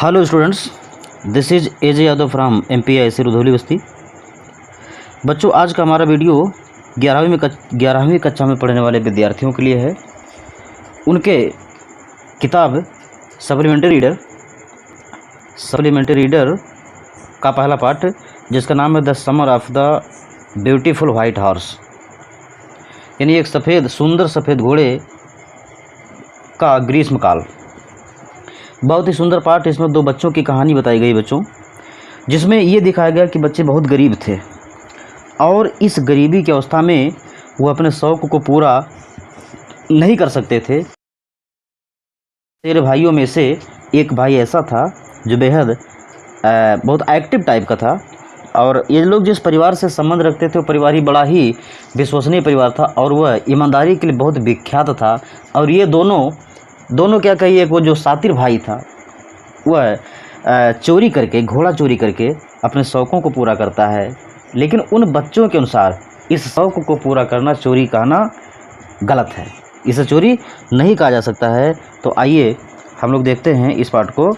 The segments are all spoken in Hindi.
Hello students, this is AJ Yadav from MPIC Rudhauli बस्ती। बच्चों, आज का हमारा वीडियो 11वीं कक्षा में पढ़ने वाले विद्यार्थियों के लिए है। उनके किताब सप्लीमेंट्री रीडर का पहला पार्ट, जिसका नाम है the summer of the beautiful white horse, यानी एक सुंदर सफ़ेद घोड़े का ग्रीष्मकाल। बहुत ही सुंदर पार्ट। इसमें दो बच्चों की कहानी बताई गई बच्चों, जिसमें ये दिखाया गया कि बच्चे बहुत गरीब थे और इस गरीबी की अवस्था में वो अपने शौक़ को पूरा नहीं कर सकते थे। तेरे भाइयों में से एक भाई ऐसा था जो बेहद बहुत एक्टिव टाइप का था, और ये लोग जिस परिवार से संबंध रखते थे वो परिवार ही बड़ा ही विश्वसनीय परिवार था और वह ईमानदारी के लिए बहुत विख्यात था। और ये दोनों क्या कहिए, वो जो सातिर भाई था वह घोड़ा चोरी करके अपने शौक़ों को पूरा करता है। लेकिन उन बच्चों के अनुसार इस शौक़ को पूरा करना, चोरी कहना गलत है, इसे चोरी नहीं कहा जा सकता है। तो आइए हम लोग देखते हैं इस पार्ट को,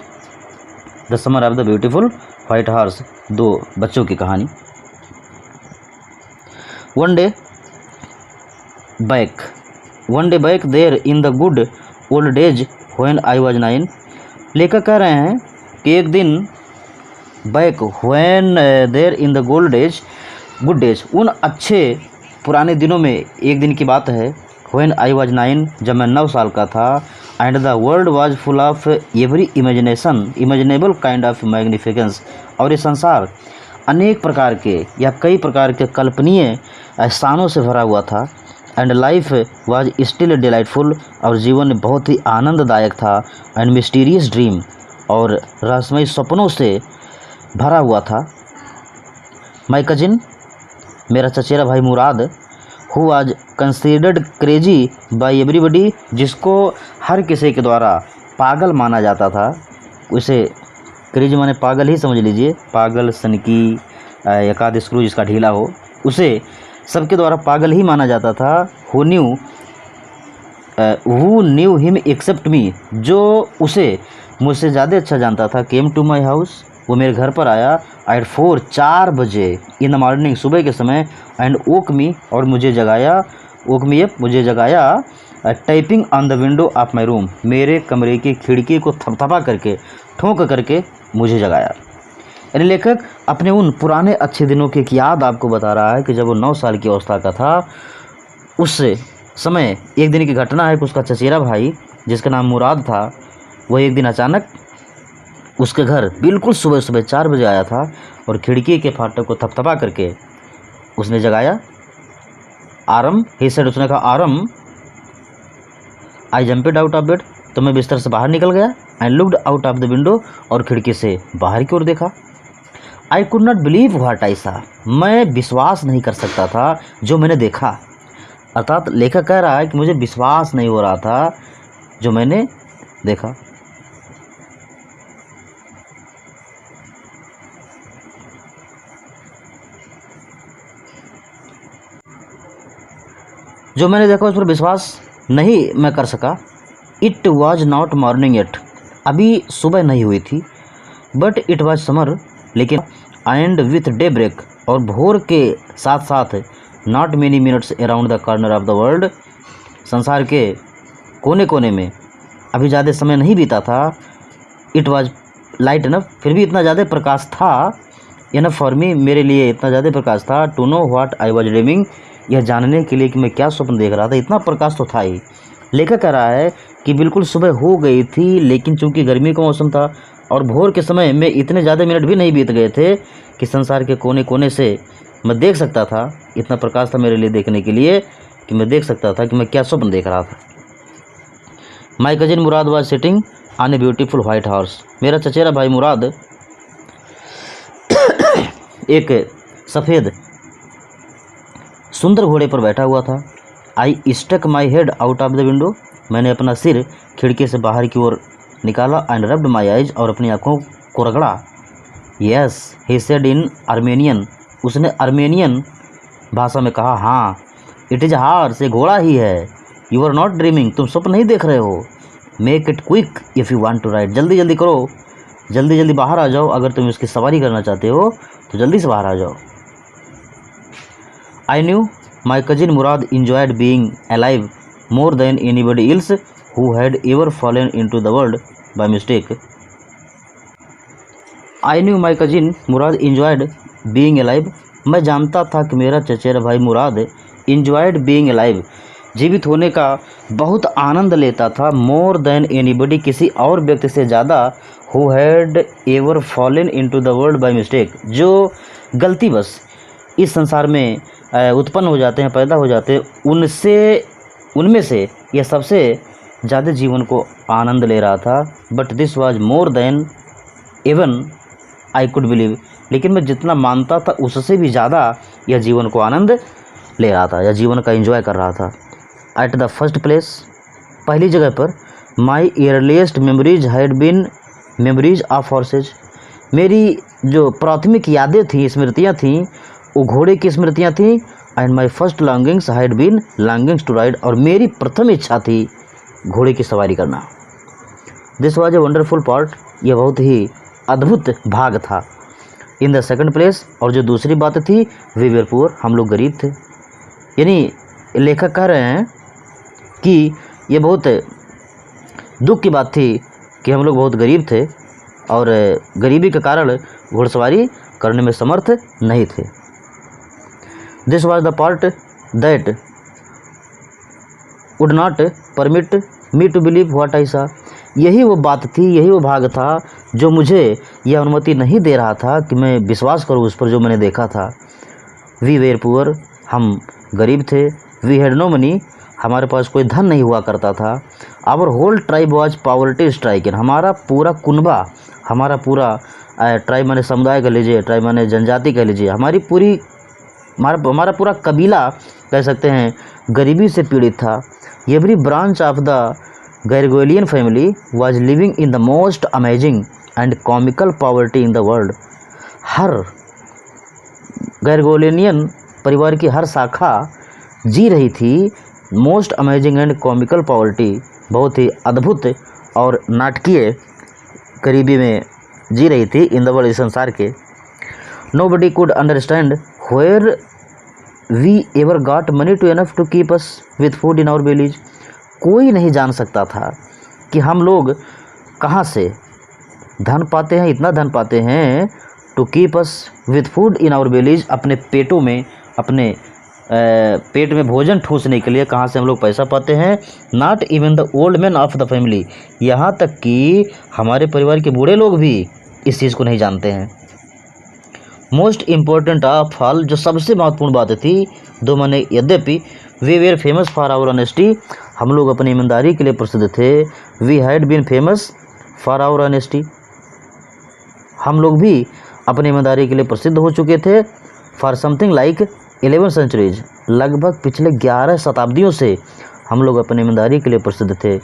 the summer of the beautiful white horse, दो बच्चों की कहानी। One day back there in the good old days when I was 9। लेखक कह रहे हैं कि एक दिन back when there in the good days, उन अच्छे पुराने दिनों में एक दिन की बात है, व्हेन आई वाज 9, जब मैं 9 साल का था, and the world was full of every imaginable kind of magnificence, और ये संसार अनेक प्रकार के या कई प्रकार के कल्पनीय स्थानों से भरा हुआ था। And life was still delightful, और जीवन बहुत ही आनंददायक था। एंड मिस्टीरियस ड्रीम, और रहस्यमय सपनों से भरा हुआ था। माई कजिन, मेरा चचेरा भाई Murad, who was considered crazy by everybody, जिसको हर किसी के द्वारा पागल माना जाता था। उसे क्रेजी माने पागल ही समझ लीजिए, पागल, सनकी, एकाध स्क्रू जिसका ढीला हो, उसे सबके द्वारा पागल ही माना जाता था। हु न्यू हिम एक्सेप्ट मी, जो उसे मुझसे ज़्यादा अच्छा जानता था, केम टू माई हाउस, वो मेरे घर पर आया, एट 4 बजे इन द मॉर्निंग, सुबह के समय, एंड वोक मी, और मुझे जगाया, typing on the window of my room, मेरे कमरे की खिड़की को थपथपा करके, ठोंक करके मुझे जगाया। यानी लेखक अपने उन पुराने अच्छे दिनों की एक याद आपको बता रहा है कि जब वो 9 साल की अवस्था का था, उस समय एक दिन की घटना है कि उसका चचेरा भाई, जिसका नाम मुराद था, वह एक दिन अचानक उसके घर बिल्कुल सुबह 4 बजे आया था और खिड़की के फाटक को थपथपा करके उसने जगाया। उसने कहा आरम, आई जंप्ड आउट ऑफ बेड, तो मैं बिस्तर से बाहर निकल गया। And looked out of the window, और खिड़की से बाहर की ओर देखा। आई could not believe what I सा, मैं विश्वास नहीं कर सकता था जो मैंने देखा। अर्थात लेखक कह रहा है कि मुझे विश्वास नहीं हो रहा था जो मैंने देखा। उस पर विश्वास नहीं मैं कर सका। It was not morning yet, अभी सुबह नहीं हुई थी, बट इट वॉज समर, लेकिन एंड विथ डे ब्रेक, और भोर के साथ साथ, not many minutes around the corner of the world, संसार के कोने कोने में अभी ज़्यादा समय नहीं बीता था। इट वॉज लाइट इनफ, फिर भी इतना ज़्यादा प्रकाश था, इनफ फॉर मी, मेरे लिए इतना ज़्यादा प्रकाश था, to know what I was dreaming, यह जानने के लिए कि मैं क्या स्वप्न देख रहा था, इतना प्रकाश तो था ही। लेखक कह रहा है कि बिल्कुल सुबह हो गई थी, लेकिन चूंकि गर्मी का मौसम था और भोर के समय में इतने ज़्यादा मिनट भी नहीं बीत गए थे कि संसार के कोने कोने से मैं देख सकता था, इतना प्रकाश था मेरे लिए देखने के लिए कि मैं देख सकता था कि मैं क्या स्वप्न देख रहा था। My cousin Mourad was sitting on a beautiful white horse, मेरा चचेरा भाई मुराद एक सफ़ेद सुंदर घोड़े पर बैठा हुआ था। I stuck my head out of the window, मैंने अपना सिर खिड़की से बाहर की ओर निकाला, एंड रब्ड माई आइज, और अपनी आँखों को रगड़ा। Yes he said in Armenian, उसने आर्मेनियन भाषा में कहा, हाँ, इट इज़ हॉर्स, ये घोड़ा ही है, यू आर नॉट ड्रीमिंग, तुम स्वप्न नहीं देख रहे हो, make it quick if you want to ride, जल्दी जल्दी करो जल्दी जल्दी बाहर आ जाओ, अगर तुम इसकी सवारी करना चाहते हो तो जल्दी से बाहर आ जाओ। I knew my cousin Murad enjoyed being alive more than anybody else who had ever fallen into the world by mistake. I knew my cousin Murad enjoyed being alive, मैं जानता था कि मेरा चचेरा भाई मुराद enjoyed being alive, जीवित होने का बहुत आनंद लेता था, मोर देन एनीबडी, किसी और व्यक्ति से ज़्यादा, who had ever fallen into the world by mistake, जो गलती बस इस संसार में उत्पन्न हो जाते हैं, पैदा हो जाते हैं, उनमें से यह सबसे ज़्यादा जीवन को आनंद ले रहा था। But this was more than even I could believe, लेकिन मैं जितना मानता था उससे भी ज़्यादा यह जीवन को आनंद ले रहा था, यह जीवन का एंजॉय कर रहा था। एट द फर्स्ट प्लेस, पहली जगह पर, my earliest memories had been memories of horses, मेरी जो प्राथमिक यादें थीं, स्मृतियाँ थीं, वो घोड़े की स्मृतियाँ थीं। And my first longings had been longings to ride, और मेरी प्रथम इच्छा थी घोड़े की सवारी करना। This was a wonderful part, यह बहुत ही अद्भुत भाग था। इन द सेकंड प्लेस, और जो दूसरी बात थी, वी वर पुअर, हम लोग गरीब थे। यानी लेखक कह रहे हैं कि ये बहुत दुख की बात थी कि हम लोग बहुत गरीब थे और गरीबी के कारण घुड़सवारी करने में समर्थ नहीं थे। This was the part that would not permit me to believe what I saw, यही वो बात थी, यही वो भाग था जो मुझे यह अनुमति नहीं दे रहा था कि मैं विश्वास करूँ उस पर जो मैंने देखा था। वी वेर पुअर, हम गरीब थे। वी हैड नो मनी, हमारे पास कोई धन नहीं हुआ करता था। Our whole tribe was poverty stricken, हमारा पूरा कुनबा, हमारा पूरा ट्राइब माने समुदाय कह लीजिए, ट्राइब माने जनजाति कह लीजिए, हमारा पूरा कबीला कह सकते हैं गरीबी से पीड़ित था। Every branch of the Garoghlanian family was living in the most amazing and comical poverty in the world, हर गैरगोलियन परिवार की हर शाखा जी रही थी most amazing and comical poverty, बहुत ही अद्भुत और नाटकीय गरीबी में जी रही थी इन द वर्ल्ड, इस संसार के। Nobody could understand where we ever got money to enough to keep us with food in our bellies, कोई नहीं जान सकता था कि हम लोग कहाँ से धन पाते हैं, इतना धन पाते हैं, to keep us with food in our bellies, अपने पेटों में, अपने पेट में भोजन ठूसने के लिए कहाँ से हम लोग पैसा पाते हैं। Not even the old man of the family, यहाँ तक कि हमारे परिवार के बूढ़े लोग भी इस चीज़ को नहीं जानते हैं। मोस्ट इम्पोर्टेंट ऑफ ऑल, जो सबसे महत्वपूर्ण बात थी, दो मैंने यद्यपि, we were famous for our honesty, हम लोग अपनी ईमानदारी के लिए प्रसिद्ध थे। We had been famous for our honesty, हम लोग भी अपनी ईमानदारी के लिए प्रसिद्ध हो चुके थे। फॉर समथिंग लाइक 11 सेंचुरीज, लगभग पिछले 11 शताब्दियों से हम लोग अपनी ईमानदारी के लिए प्रसिद्ध थे।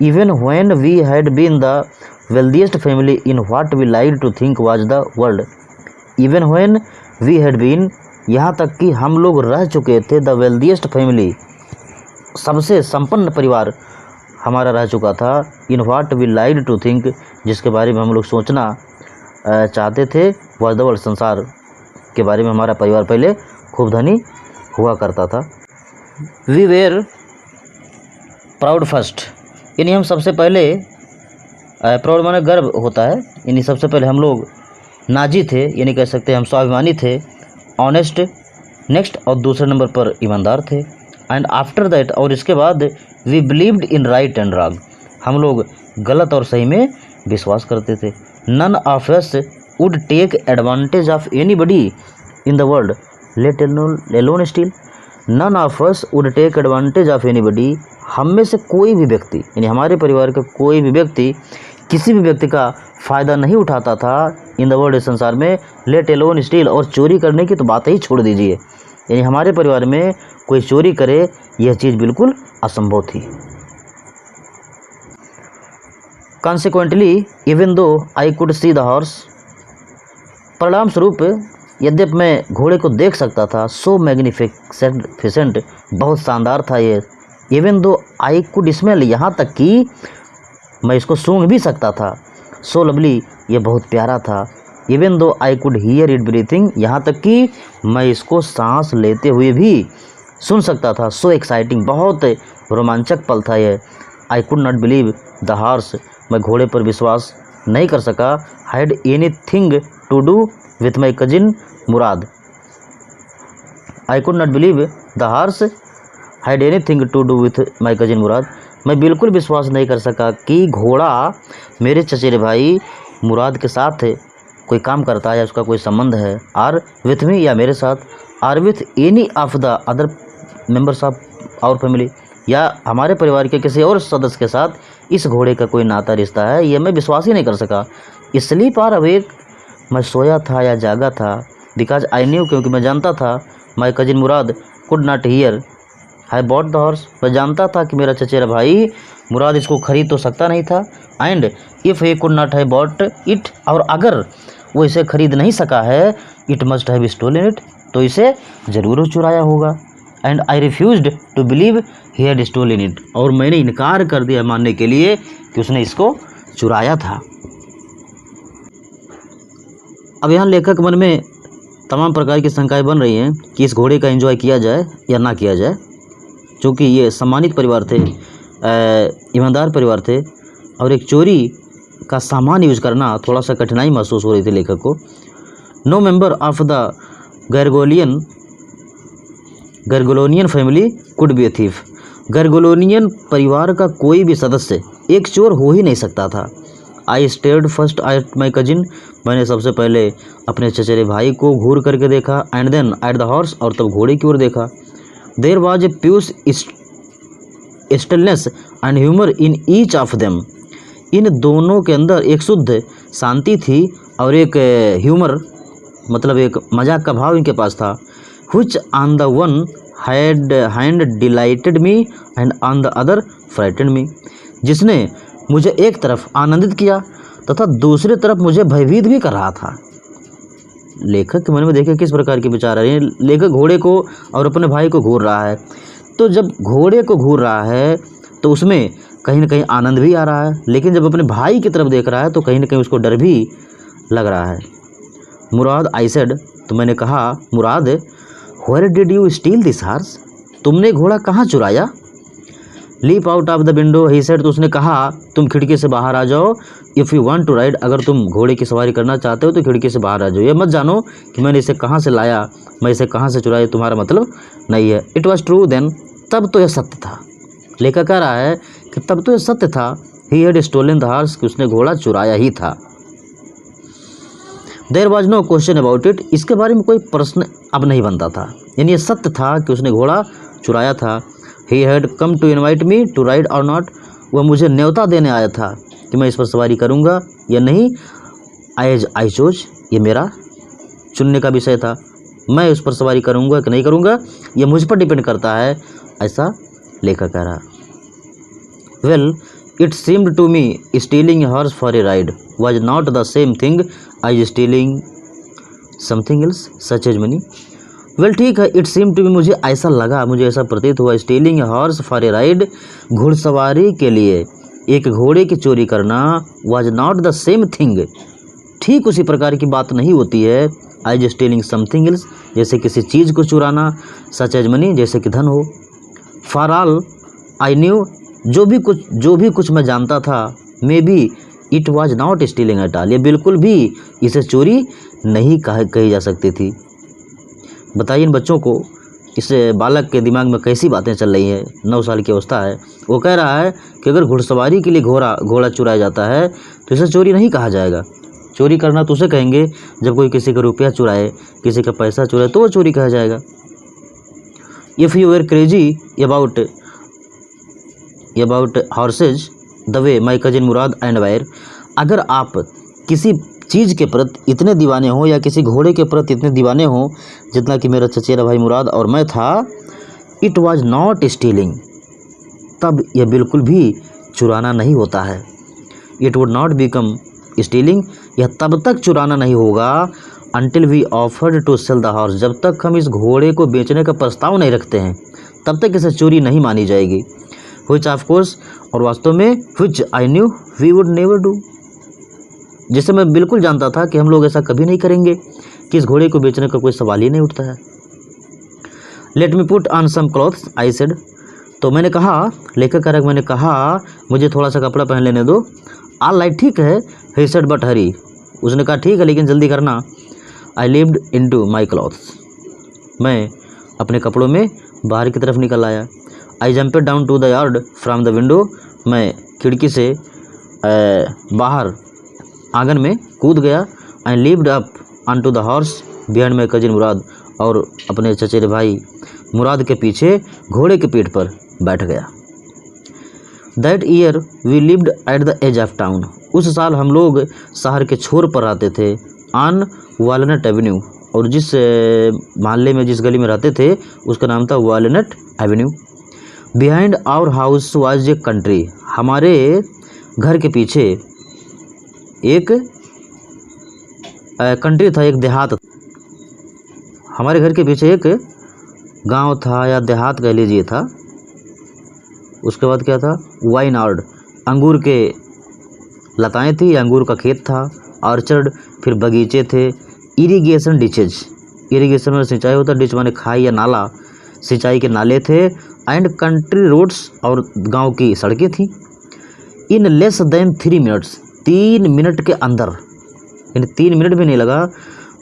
Even when we had been the wealthiest family in what we like to think was the world, even when we had been, यहाँ तक कि हम लोग रह चुके थे द वेल्दिएस्ट फैमिली, सबसे संपन्न परिवार हमारा रह चुका था। In what we like to think, जिसके बारे में हम लोग सोचना चाहते थे, वाज द वर्ल्ड, संसार के बारे में हमारा परिवार पहले खूब धनी हुआ करता था। वी वेर प्राउड फर्स्ट, यानी हम सबसे पहले, प्राउड माने गर्व होता है, यानी सबसे पहले हम लोग नाजी थे, यानी कह सकते हैं हम स्वाभिमानी थे। ऑनेस्ट नेक्स्ट, और दूसरे नंबर पर ईमानदार थे। एंड आफ्टर दैट, और इसके बाद, we believed in right and wrong, हम लोग गलत और सही में विश्वास करते थे। None of us would take advantage of anybody in the world let alone steal, none of us would take advantage of anybody, हम में से कोई भी व्यक्ति, यानी हमारे परिवार का कोई भी व्यक्ति किसी भी व्यक्ति का फ़ायदा नहीं उठाता था इन द वर्ल्ड, संसार में, लेट अलोन स्टील, और चोरी करने की तो बात ही छोड़ दीजिए, यानी हमारे परिवार में कोई चोरी करे यह चीज़ बिल्कुल असंभव थी। Consequently even though I could see the horse, परिणाम स्वरूप यद्यप मैं घोड़े को देख सकता था, सो मैग्निफिसेंट, बहुत शानदार था ये। Even though I could smell, यहाँ तक कि मैं इसको सूंघ भी सकता था। सो लवली, ये बहुत प्यारा था। Even though I could hear it breathing, यहाँ तक कि मैं इसको सांस लेते हुए भी सुन सकता था। सो एक्साइटिंग, बहुत रोमांचक पल था ये। I could not believe the horse, मैं घोड़े पर विश्वास नहीं कर सका। Had anything to do with my cousin Murad. I could not believe the horse had anything to do with my cousin Murad, मैं बिल्कुल विश्वास नहीं कर सका कि घोड़ा मेरे चचेरे भाई मुराद के साथ कोई काम करता है या उसका कोई संबंध है। आर विथ मी, या मेरे साथ। Or with any of the other members of our family, या हमारे परिवार के किसी और सदस्य के साथ इस घोड़े का कोई नाता रिश्ता है, ये मैं विश्वास ही नहीं कर सका। स्लीप आर अवेक, मैं सोया था या जागा था। बिकॉज आई न्यू, क्योंकि मैं जानता था। My cousin Murad could not here I bought the horse, मैं जानता था कि मेरा चचेरा भाई मुराद इसको खरीद तो सकता नहीं था। And if he could not have bought it, और अगर वो इसे खरीद नहीं सका है, it must have stolen it, तो इसे ज़रूर चुराया होगा। And I refused to believe he had stolen it, और मैंने इनकार कर दिया मानने के लिए कि उसने इसको चुराया था। अब यहाँ लेखक मन में तमाम प्रकार की शंकाएं बन रही हैं कि इस घोड़े का एंजॉय किया जाए या ना किया जाए। चूँकि ये सम्मानित परिवार थे, ईमानदार परिवार थे, और एक चोरी का सामान यूज करना थोड़ा सा कठिनाई महसूस हो रही थी लेखक को। No member of the Garoghlanian family could be a thief, Garoghlanian परिवार का कोई भी सदस्य एक चोर हो ही नहीं सकता था। I stared first at my cousin, मैंने सबसे पहले अपने चचेरे भाई को घूर करके देखा। And then at the horse, और तब घोड़े की ओर देखा। There was a pious stillness and humour in each of them, इन दोनों के अंदर एक शुद्ध शांति थी और एक ह्यूमर, मतलब एक मजाक का भाव इनके पास था। which on the one hand delighted me and on the other frightened me, जिसने मुझे एक तरफ आनंदित किया तथा दूसरी तरफ मुझे भयभीत भी कर रहा था। लेखक के मन में देखिए किस प्रकार के विचार आ रहे हैं। लेखक घोड़े को और अपने भाई को घूर रहा है, तो जब घोड़े को घूर रहा है तो उसमें कहीं ना कहीं आनंद भी आ रहा है, लेकिन जब अपने भाई की तरफ देख रहा है तो कहीं ना कहीं उसको डर भी लग रहा है। मुराद, आई सेड, तो मैंने कहा, Murad, where did you steal this horse, तुमने घोड़ा कहाँ चुराया। Leap out of the window, he said, तो उसने कहा, तुम खिड़की से बाहर आ जाओ। If you want to ride, अगर तुम घोड़े की सवारी करना चाहते हो तो खिड़की से बाहर आ जाओ। ये मत जानो कि मैंने इसे कहाँ से लाया, मैं इसे कहाँ से चुराया, तुम्हारा मतलब नहीं है। इट वॉज ट्रू देन, तब तो यह सत्य था। लेखक कह रहा है कि तब तो यह सत्य था। He had stolen the horse, कि उसने घोड़ा चुराया ही था। There was no question about it, इसके बारे में कोई प्रश्न अब नहीं बनता था, यानी ये सत्य था कि उसने घोड़ा चुराया था। He had come to invite me to ride or not, वह मुझे न्योता देने आया था कि मैं इस पर सवारी करूँगा या नहीं। आई चोज, ये मेरा चुनने का विषय था, मैं उस पर सवारी करूँगा कि नहीं करूँगा, यह मुझ पर डिपेंड करता है, ऐसा लेखक कह रहा। Well, it seemed to me stealing a horse for a ride was not the same thing as stealing something else such as money. Well, ठीक है, इट सीम टू मी, मुझे ऐसा लगा, मुझे ऐसा प्रतीत हुआ, stealing a horse for a ride, घुड़सवारी के लिए एक घोड़े की चोरी करना, was not the same thing, ठीक उसी प्रकार की बात नहीं होती है, एज स्टीलिंग समथिंग एल्स, जैसे किसी चीज़ को चुराना, सच एज मनी, जैसे कि धन हो। फॉर ऑल आई न्यू, जो भी कुछ मैं जानता था, may be it was not stealing at all, ये बिल्कुल भी इसे चोरी नहीं कही जा सकती थी। बताइए इन बच्चों को, इस बालक के दिमाग में कैसी बातें चल रही हैं। 9 साल की अवस्था है, वो कह रहा है कि अगर घुड़सवारी के लिए घोड़ा चुराया जाता है तो इसे चोरी नहीं कहा जाएगा। चोरी करना तो उसे कहेंगे जब कोई किसी का रुपया चुराए, किसी का पैसा चुराए, तो वो चोरी कहा जाएगा। If you were crazy about horse's the way my cousin Murad and wire, अगर आप किसी चीज़ के प्रति इतने दीवाने हो या किसी घोड़े के प्रति इतने दीवाने हो जितना कि मेरा चचेरा भाई मुराद और मैं था, इट वॉज नॉट स्टीलिंग, तब यह बिल्कुल भी चुराना नहीं होता है। It would not become stealing, यह तब तक चुराना नहीं होगा until we offered to sell the horse, जब तक हम इस घोड़े को बेचने का प्रस्ताव नहीं रखते हैं तब तक इसे चोरी नहीं मानी जाएगी। व्हिच ऑफ कोर्स, और वास्तव में, which I knew we would never do, जिससे मैं बिल्कुल जानता था कि हम लोग ऐसा कभी नहीं करेंगे, कि इस घोड़े को बेचने का कोई सवाल ही नहीं उठता है। Let me put on some clothes I said, तो मैंने कहा, लेखक कारक मैंने कहा मुझे थोड़ा सा कपड़ा पहन लेने दो। ऑल राइट, ठीक है, ही सेड बट हरी, उसने कहा ठीक है लेकिन जल्दी करना। I lived into my clothes, मैं अपने कपड़ों में बाहर की तरफ निकल आया। I jumped down to the yard from the window, मैं खिड़की से बाहर आंगन में कूद गया। I lived up on to the horse behind my cousin Murad, और अपने चचेरे भाई मुराद के पीछे घोड़े के पीठ पर बैठ गया। That year we lived at the edge of town, उस साल हम लोग शहर के छोर पर रहते थे। ऑन वॉलनट एवेन्यू, और जिस मोहल्ले में, जिस गली में रहते थे उसका नाम था Walnut Avenue. Behind our house was a country, हमारे घर के पीछे एक कंट्री था, एक देहात। हमारे घर के पीछे एक गांव था या देहात कह लीजिए था। उसके बाद क्या था, वाइन आर्ड, अंगूर के लताएं थी, अंगूर का खेत था। ऑर्चर्ड, फिर बगीचे थे। इरिगेशन डिचेज, इरिगेशन में सिंचाई होता, डिच माने खाई या नाला, सिंचाई के नाले थे। एंड कंट्री रोड्स, और गांव की सड़कें थी। In less than 3 minutes, 3 minute के अंदर, यानी 3 मिनट भी नहीं लगा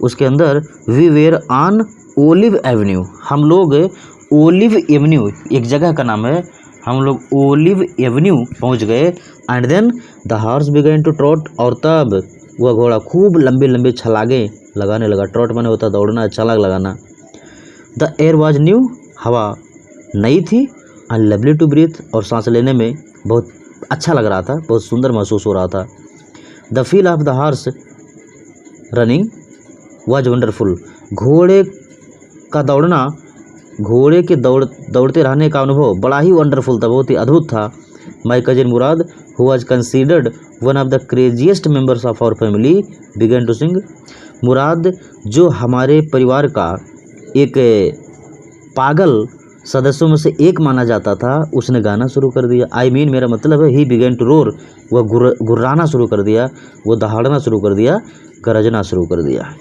उसके अंदर, we were on Olive Avenue, हम लोग ओलिव एवेन्यू, एक जगह का नाम है, हम लोग ओलिव एवेन्यू पहुंच गए। And then the horse began to trot, और तब वह घोड़ा खूब लंबे लंबे छलागे लगाने लगा। ट्रॉट माने होता दौड़ना, छलांग लगाना। द एयर वाज न्यू, हवा नई थी। एंड लवली टू ब्रीथ, और सांस लेने में बहुत अच्छा लग रहा था, बहुत सुंदर महसूस हो रहा था। The feel of the horse running was wonderful, घोड़े का दौड़ना, घोड़े के दौड़ते रहने का अनुभव बड़ा ही वंडरफुल था, बहुत ही अद्भुत था। My cousin Murad, who was considered one of the craziest members of our family, began to sing, Murad जो हमारे परिवार का एक पागल सदस्यों में से एक माना जाता था, उसने गाना शुरू कर दिया। आई मीन, मेरा मतलब है, ही बिगन टू रोर, वह गुर्राना शुरू कर दिया, वो दहाड़ना शुरू कर दिया, गरजना शुरू कर दिया।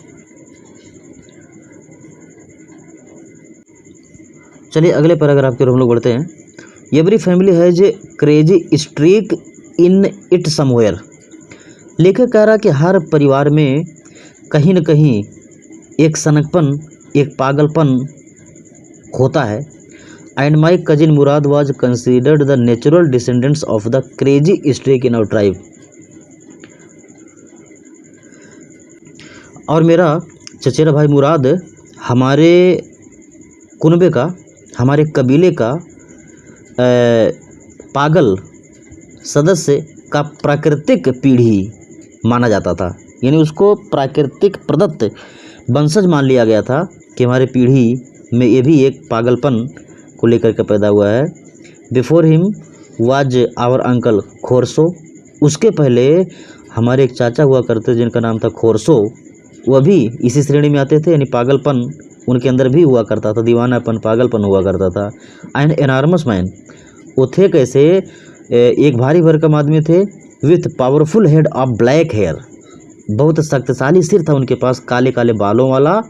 चलिए अगले पैराग्राफ की ओर हम लोग बढ़ते हैं। Every family has a crazy streak in it somewhere, लेखक कह रहा कि हर परिवार में कहीं न कहीं एक सनकपन, एक पागलपन होता है। And my cousin Mourad was considered the natural descendants of the crazy streak in our tribe, और मेरा चचेरा भाई मुराद हमारे कुनबे का, हमारे कबीले का पागल सदस्य का प्राकृतिक पीढ़ी माना जाता था, यानी उसको प्राकृतिक प्रदत्त वंशज मान लिया गया था कि हमारे पीढ़ी में ये भी एक पागलपन को लेकर के पैदा हुआ है। Before him was our uncle खोरसो, उसके पहले हमारे एक चाचा हुआ करते जिनका नाम था खोरसो, वह भी इसी श्रेणी में आते थे, यानी पागलपन उनके अंदर भी हुआ करता था, दीवानापन, पागलपन हुआ करता था। एंड एनार्मस मैन, वो थे कैसे, एक भारी भरकम आदमी थे। With powerful head of black hair, बहुत शक्तिशाली सिर था उनके पास, काले काले बालों वाला।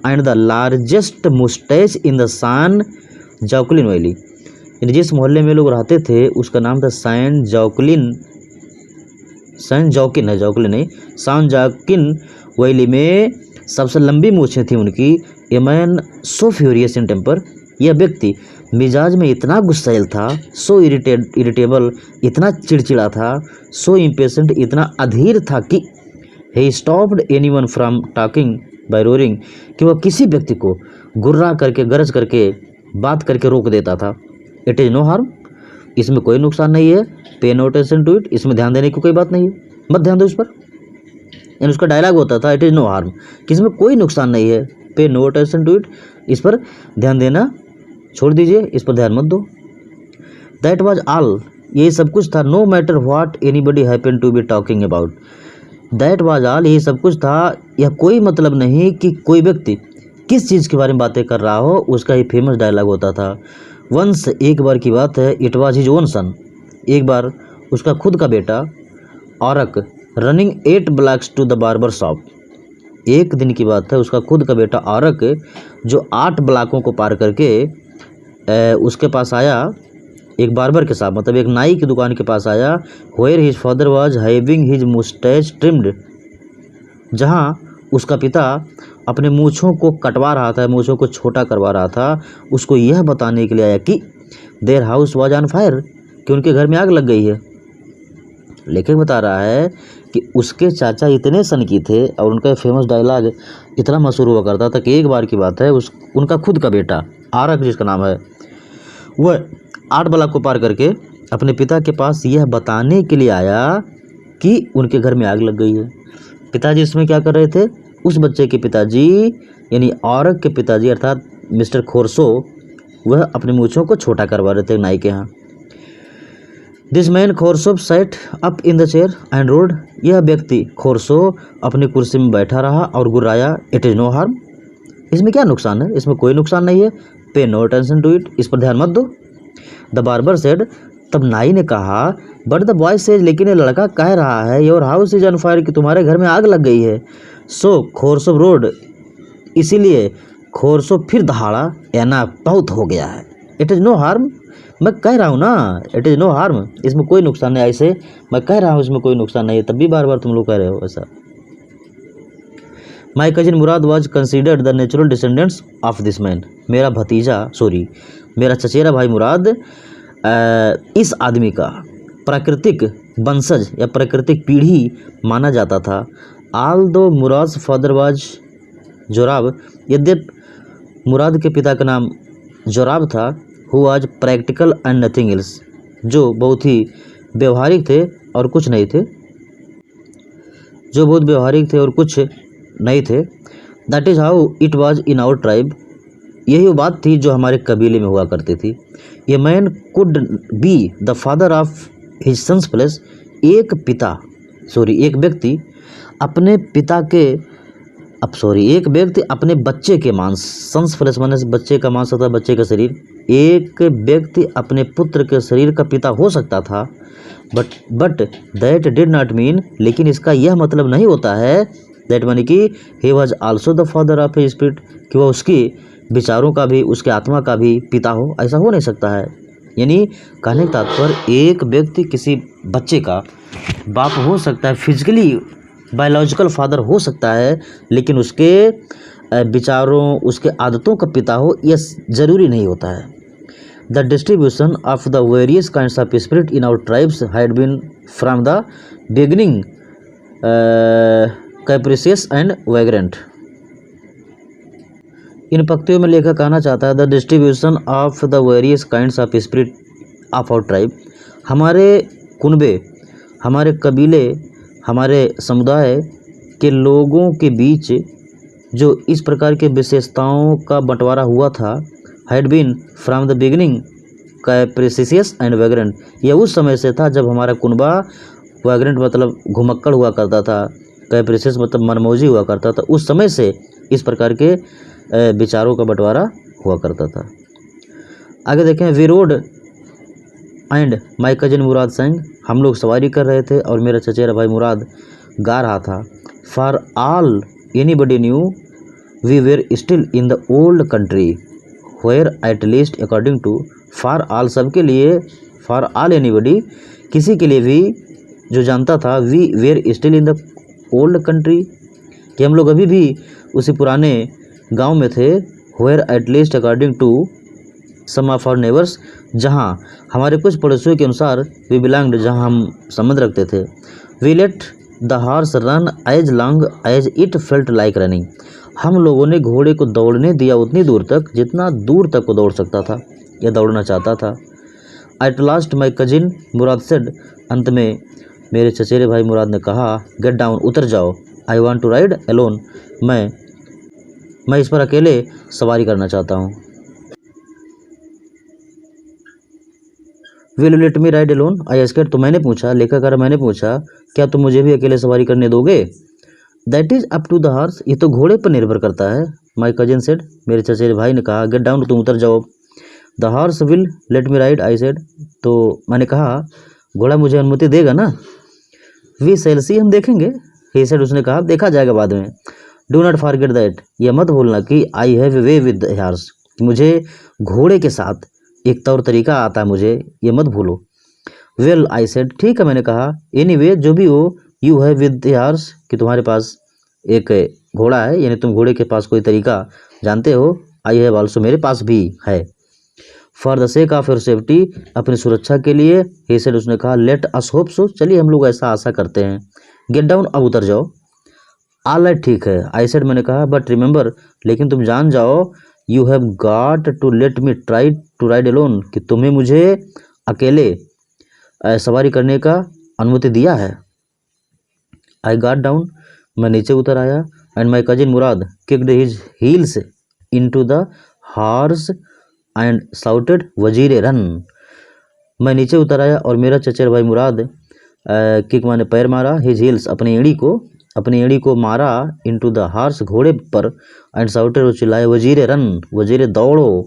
And the largest moustache in the सान जौकलिन वैली, जिस मोहल्ले में लोग रहते थे उसका नाम था सैन जौकलिन, सैन जौकिन है, जौकलिन नहीं, सान जौकिन वैली में सबसे लंबी मूछें थी उनकी। A man so furious in temper, यह व्यक्ति मिजाज में इतना गुस्सैल था। सो इरिटेबल, इतना चिड़चिड़ा था। सो इम्पेशेंट, इतना अधीर था कि he stopped anyone from talking by roaring, कि वह किसी व्यक्ति को गुर्रा करके, गरज करके, बात करके रोक देता था। इट इज़ नो हार्म, इसमें कोई नुकसान नहीं है। पे नो अटेंशन टू इट, इसमें ध्यान देने की कोई बात नहीं है, मत ध्यान दो इस पर। यानी उसका डायलॉग होता था, इट इज़ नो हार्म, कि इसमें कोई नुकसान नहीं है। पे नो अटेंशन टू इट, इस पर ध्यान देना छोड़ दीजिए, इस पर ध्यान मत दो। दैट वाज ऑल, ये सब कुछ था। No matter what anybody happen to be talking about, that was all, ये सब कुछ था। यह कोई मतलब नहीं कि कोई व्यक्ति किस चीज़ के बारे में बातें कर रहा हो, उसका ही फेमस डायलॉग होता था। वंस, एक बार की बात है, it was his own son, एक बार उसका खुद का बेटा Arak running 8 blocks to the barber shop. एक दिन की बात है, उसका खुद का बेटा आरक जो 8 ब्लॉकों को पार करके उसके पास आया, एक बार्बर के साथ, मतलब एक नाई की दुकान के पास आया। Where his father was having his moustache trimmed, जहाँ उसका पिता अपने मूँछों को कटवा रहा था, मूँछों को छोटा करवा रहा था। उसको यह बताने के लिए आया कि their house was on fire, कि उनके घर में आग लग गई है। लेखक बता रहा है कि उसके चाचा इतने सनकी थे और उनका फेमस डायलॉग इतना मशहूर हुआ करता था कि एक बार की बात है, उनका खुद का बेटा आरक जिसका नाम है, वह 8 ब्लॉक को पार करके अपने पिता के पास यह बताने के लिए आया कि उनके घर में आग लग गई है। पिताजी इसमें क्या कर रहे थे? उस बच्चे के पिताजी यानी आरक के पिताजी अर्थात मिस्टर खोरसो, वह अपने मूँछों को छोटा करवा रहे थे नाई के यहाँ। दिस मैन खोरसो sat up in the chair and roared, यह व्यक्ति खोरसो अपनी कुर्सी में बैठा रहा और गुर्राया, इट इज़ नो हार्म, इसमें क्या नुकसान है, इसमें कोई नुकसान नहीं है, पे नो अटेंशन टू इट, इस पर ध्यान मत दो। द बार्बर सेड, तब नाई ने कहा, बट द बॉय सेज, लेकिन ये लड़का कह रहा है, your house is on fire, कि तुम्हारे घर में आग लग गई है। सो खोरसो रोड, इसीलिए खोरसो फिर दहाड़ा, याना बहुत हो गया है, इट इज़ नो हार्म, मैं कह रहा हूँ ना, इट इज़ नो हार्म, इसमें कोई नुकसान नहीं, ऐसे मैं कह रहा हूँ इसमें कोई नुकसान नहीं है, तब भी बार बार तुम लोग कह रहे हो ऐसा। माई cousin Murad was considered the natural descendants of this man, मेरा चचेरा भाई मुराद इस आदमी का प्राकृतिक वंशज या प्राकृतिक पीढ़ी माना जाता था। आल दो मुराद फादर वाज जोराब, यद्यपि मुराद के पिता का नाम जोराब था, who was practical and nothing else, जो बहुत ही व्यवहारिक थे और कुछ नहीं थे, जो बहुत व्यवहारिक थे और कुछ नहीं थे। That is how it was in our tribe, यही वो बात थी जो हमारे कबीले में हुआ करती थी। A man could be the father of his son's place, एक व्यक्ति अपने पिता के एक व्यक्ति अपने बच्चे के मांस, सन्स प्लेस माने बच्चे का मांस होता है, बच्चे का शरीर, एक व्यक्ति अपने पुत्र के शरीर का पिता हो सकता था। But that did not mean, लेकिन इसका यह मतलब नहीं होता है, दैट माने कि he was also the father of his spirit, कि वह उसकी विचारों का भी, उसके आत्मा का भी पिता हो, ऐसा हो नहीं सकता है। यानी कहने का तात्पर्य, एक व्यक्ति किसी बच्चे का बाप हो सकता है, फिजिकली बायोलॉजिकल फादर हो सकता है, लेकिन उसके विचारों, उसके आदतों का पिता हो, यह ज़रूरी नहीं होता है। The distribution of the various kinds of spirit in our tribes had been from the beginning capricious and vagrant. इन पंक्तियों में लेखक कहना चाहता है, the distribution of the various kinds of spirit of our tribe, हमारे कुनबे, हमारे कबीले, हमारे समुदाय के लोगों के बीच जो इस प्रकार के विशेषताओं का बंटवारा हुआ था, had been from the beginning capricious and vagrant, यह उस समय से था जब हमारा कुनबा, वैग्रेंट मतलब घुमक्कड़ हुआ करता था, कैप्रिसियस मतलब मनमौजी हुआ करता था, उस समय से इस प्रकार के विचारों का बंटवारा हुआ करता था। आगे देखें, we rode and my cousin Murad sang, हम लोग सवारी कर रहे थे और मेरा चचेरा भाई मुराद गा रहा था। For all anybody knew we were still in the old country where at least according to, for all सबके लिए, फॉर ऑल एनीबडी किसी के लिए भी जो जानता था, we were still in the old country कि हम लोग अभी भी उसी पुराने गांव में थे, where at least according to some of our neighbours, जहाँ हमारे कुछ पड़ोसियों के अनुसार, वी बिलोंग्ड जहाँ हम संबंध रखते थे। We let the horse run as long as it felt like running, हम लोगों ने घोड़े को दौड़ने दिया उतनी दूर तक जितना दूर तक वो दौड़ सकता था या दौड़ना चाहता था। At last my cousin Murad said, अंत में मेरे चचेरे भाई मुराद ने कहा, गेट डाउन, उतर जाओ, I want to ride alone, मैं इस पर अकेले सवारी करना चाहता हूँ। Will you let me ride alone I asked, तो मैंने पूछा, लेखक मैंने पूछा, क्या तुम मुझे भी अकेले सवारी करने दोगे? That is up to the horse, ये तो घोड़े पर निर्भर करता है। माई कजिन सेड, मेरे चचेरे भाई ने कहा, गेट डाउन, तुम उतर जाओ। The horse will let me ride I said, तो मैंने कहा, घोड़ा मुझे अनुमति देगा ना? वी सेल सी, हम देखेंगे। ही सेड, उसने कहा देखा जाएगा बाद में। डू नॉट फॉरगेट दैट, यह मत भूलना कि I have a way with horse, मुझे घोड़े के साथ एक तौर तरीका आता है मुझे, ये मत भूलो। वेल आई सेड, ठीक है मैंने कहा। एनीवे, जो भी हो, यू हैव विद हॉर्स, कि तुम्हारे पास एक घोड़ा है, यानी तुम घोड़े के पास कोई तरीका जानते हो। आई हैव ऑल्सो, मेरे पास भी है। For the sake of your safety, अपनी सुरक्षा के लिए। ही सेड, उसने कहा। लेट अस होप सो, चलिए हम लोग ऐसा आशा करते हैं। गेट डाउन, अब उतर जाओ। ऑल राइट, ठीक है। आई सेड, मैंने कहा। बट रिमेंबर, लेकिन तुम जान जाओ, you have got to let me try to ride alone, कि तुम्हें मुझे अकेले सवारी करने का अनुमति दिया है। आई गॉट डाउन, मैं नीचे उतर आया। And my cousin Murad kicked his heels into the horse and shouted वजीर रन। मैं नीचे उतर आया और मेरा चचेरा भाई मुराद किक माने पैर मारा, हिज हील्स, अपनी एड़ी को मारा, इनटू द हॉर्स, घोड़े पर, एंड साउटेड, और चिल्लाए, वजीर रन, वजीर दौड़ो।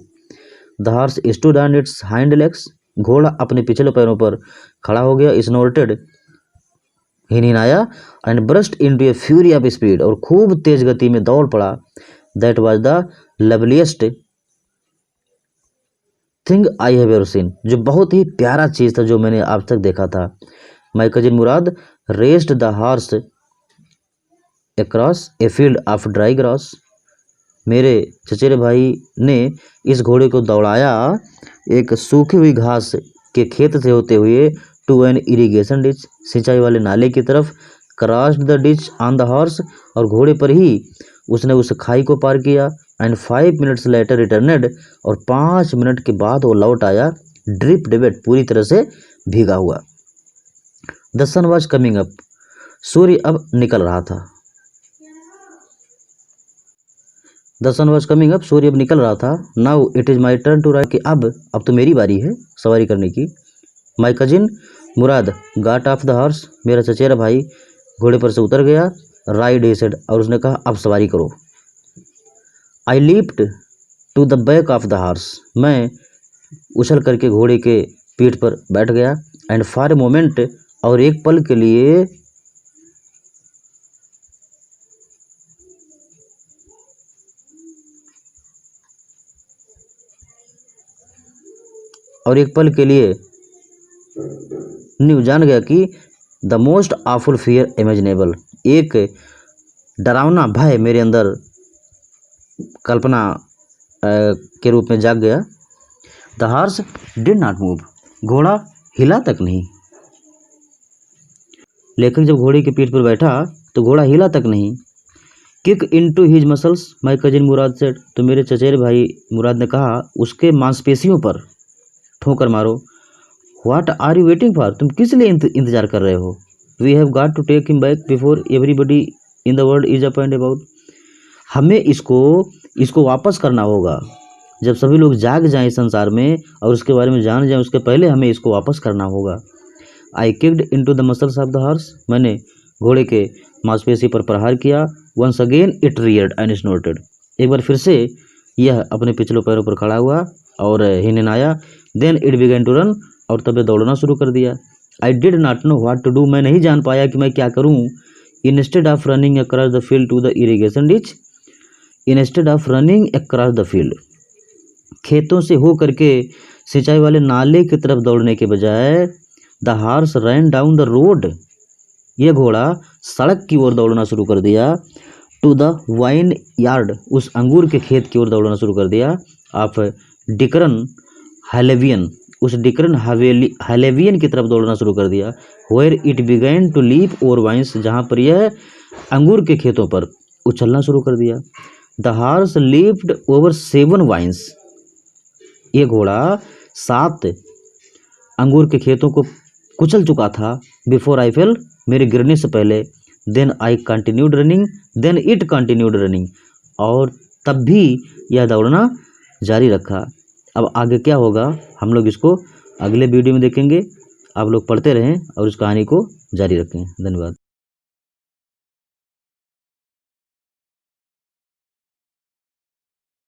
The horse stood on its hind legs, घोड़ा अपने पिछले पैरों पर खड़ा हो गया। स्नोर्टेड, हिनहिनाया, and burst into a fury of speed, और खूब तेज गति में दौड़ पड़ा। That was the loveliest thing I have ever seen, जो बहुत ही प्यारा चीज था जो मैंने आज तक देखा था। My cousin Murad raised the horse across a field of dry grass, मेरे चचेरे भाई ने इस घोड़े को दौड़ाया एक सूखी हुई घास के खेत से होते हुए, टू एन इरिगेशन डिच, सिंचाई वाले नाले की तरफ। Crossed the ditch on the horse, और घोड़े पर ही उसने उस खाई को पार किया। एंड 5 मिनट्स लेटर रिटर्नेड, और 5 मिनट के बाद वो लौट आया। ड्रिप डेवेट, पूरी तरह से भीगा हुआ। The sun was coming up, सूर्य अब निकल रहा था। The sun was coming up, सूर्य अब निकल रहा था। Now it is my turn to ride, कि अब तो मेरी बारी है सवारी करने की। My cousin Murad got off the horse, मेरा चचेरा भाई घोड़े पर से उतर गया। राइड, ही सेड, और उसने कहा अब सवारी करो। I leaped to the back of the horse, मैं उछल करके घोड़े के पीठ पर बैठ गया। एंड फॉर ए मोमेंट, और एक पल के लिए, न्यू, जान गया कि the most awful fear imaginable, एक डरावना भय मेरे अंदर कल्पना के रूप में जाग गया। The horse did not move, घोड़ा हिला तक नहीं। लेकिन जब घोड़े की पीठ पर बैठा तो घोड़ा हिला तक नहीं। Kick into his muscles, my cousin Murad said, तो मेरे चचेरे भाई मुराद ने कहा, उसके मांसपेशियों पर ठोकर मारो। What are you waiting for, तुम किस लिए इंतजार कर रहे हो। We have got to take him back before everybody in the world is up and about, हमें इसको वापस करना होगा जब सभी लोग जाग जाएं इस संसार में और उसके बारे में जान जाएं, उसके पहले हमें इसको वापस करना होगा। I kicked into the muscles of the horse, मैंने घोड़े के मांसपेशी पर प्रहार किया। Once again it reared and snorted, एक बार फिर से यह अपने पिछले पैरों पर खड़ा हुआ और हिनहिनाया। Then it began to run, और तब दौड़ना शुरू कर दिया। I did not know what to do, मैं नहीं जान पाया कि मैं क्या करूं। Instead of running across the field to the irrigation ditch, instead of running across the field, खेतों से हो करके सिंचाई वाले नाले की तरफ दौड़ने के बजाय, the horse rain down the road, यह घोड़ा सड़क की ओर दौड़ना शुरू कर दिया। टू द वाइन यार्ड, उस अंगूर के खेत की ओर दौड़ना शुरू कर दिया। ऑफ डिकरन हालेवियन, उस डिकरन हालेवियन की तरफ दौड़ना शुरू कर दिया। Where it began to leap over vines, जहाँ पर यह अंगूर के खेतों पर उछलना शुरू कर दिया। The horse leaped over 7 vines, ये घोड़ा 7 अंगूर के खेतों को कुचल चुका था। बिफोर आई फेल, मेरे गिरने से पहले। Then I continued running, then it continued running, और तब भी यह दौड़ना जारी रखा। अब आगे क्या होगा हम लोग इसको अगले वीडियो में देखेंगे। आप लोग पढ़ते रहें और इस कहानी को जारी रखें। धन्यवाद।